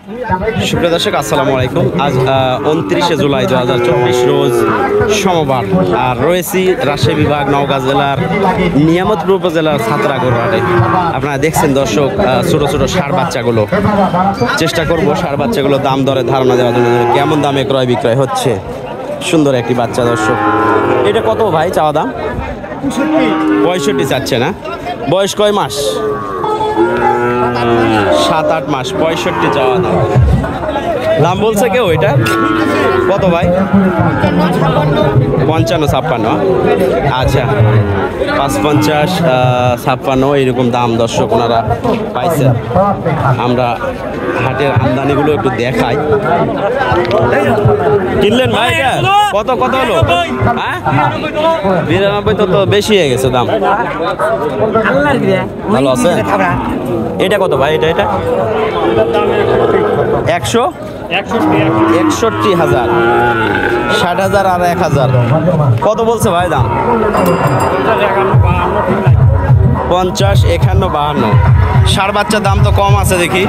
সুপ্রিয় দর্শক, আসসালামু আলাইকুম। আজ 29শে জুলাই 2024 রোজ সোমবার, আর রয়েছি রাজশাহী বিভাগ নওগাঁ জেলার নিয়ামতপুর উপজেলার ছাত্রাগড় হাটে। আপনারা দেখছেন দর্শক, ছোট ছোট ষাঁড় বাচ্চাগুলো। চেষ্টা করব ষাঁড় বাচ্চাগুলো দাম দরে ধারণা দেওয়ার জন্য, কেমন দামে ক্রয় বিক্রয় হচ্ছে। সুন্দর একটি বাচ্চা দর্শক। এটা কত ভাই চাওয়া দাম? 65 চাচ্ছে না? বয়স কয় মাস? 7-8 মাস। 65 চাওয়া দাম বলছে কেউ। এটা কত ভাই? 55-56। আচ্ছা, 55-56 এরকম দাম দর্শক ওনারা পাইছেন। আমরা হাটের আমদানিগুলো একটু দেখাই। কিনলেন ভাই? এটা কত কত হলো? হ্যাঁ, 92 তো বেশি হয়ে গেছে দাম। ভালো আছে? এটা কত ভাই? এটা 61,000, 60,000 আর 1,000। কত বলছে ভাই দাম? 50, 51, 52। ষাঁড় বাচ্চার দাম তো কম আছে দেখি,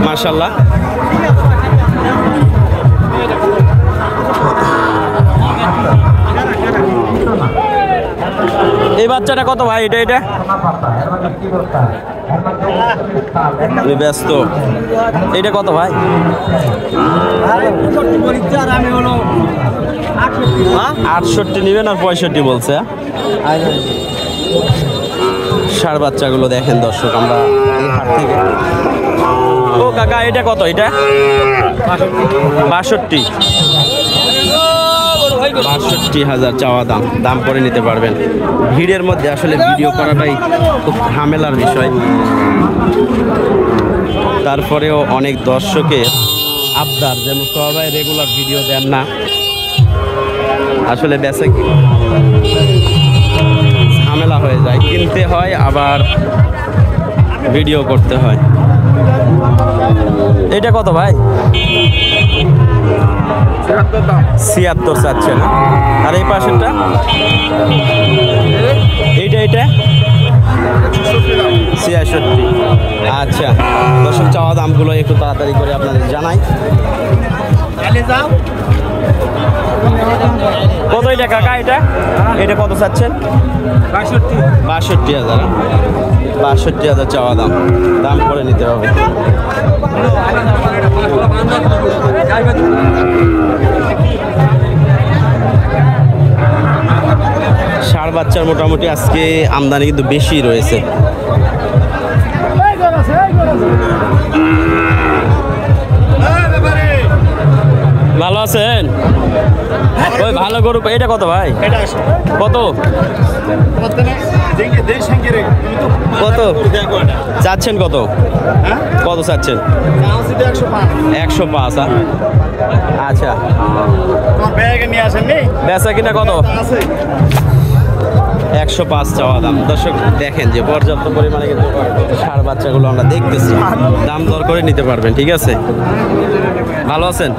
মাশাআল্লাহ। এই বাচ্চাটা কত ভাই? এটা ব্যস্ত। এটা কত ভাই? 68 নিবেন আর 65 বলছে। ষাঁড় বাচ্চাগুলো দেখেন দর্শক আমরা এই হাট থেকে। ও কাকা, এটা কত? এটা 62,000 চাওয়া দাম। দাম করে নিতে পারবেন। ভিড়ের মধ্যে আসলে ভিডিও করাটাই খুব ঝামেলার বিষয়। তারপরেও অনেক দর্শকের আবদার যে মুস্তফা ভাই রেগুলার ভিডিও দেন না। আসলে বেচে ঝামেলা হয়ে যায়, কিনতে হয় আবার ভিডিও করতে হয়। এটা কত ভাই? 76 চাচ্ছে না? আর এই পাশেরটা? এইটা 66। আচ্ছা দর্শক, চাওয়া দামগুলো একটু তাড়াতাড়ি করে আপনাদের জানাই। কত এটা কাকা? এটা কত চাচ্ছেন? 62,000। 62,000 চাওয়া দাম। দাম করে নিতে হবে। ষাঁড় বাচ্চার মোটামুটি আজকে আমদানি কিন্তু বেশি রয়েছে। ভালো আছেন? ওই ভালো গরু। এটা কত ভাই? কত কত চাচ্ছেন? কত কত চাচ্ছেন? 105। আচ্ছা, বেচা কিনা কত? 105 চাওয়া দাম। দর্শক দেখেন যে পর্যাপ্ত পরিমাণে কিন্তু ষাঁড় বাচ্চাগুলো আমরা দেখতেছি। দাম দর করে নিতে পারবেন, ঠিক আছে? ভালো আছেন?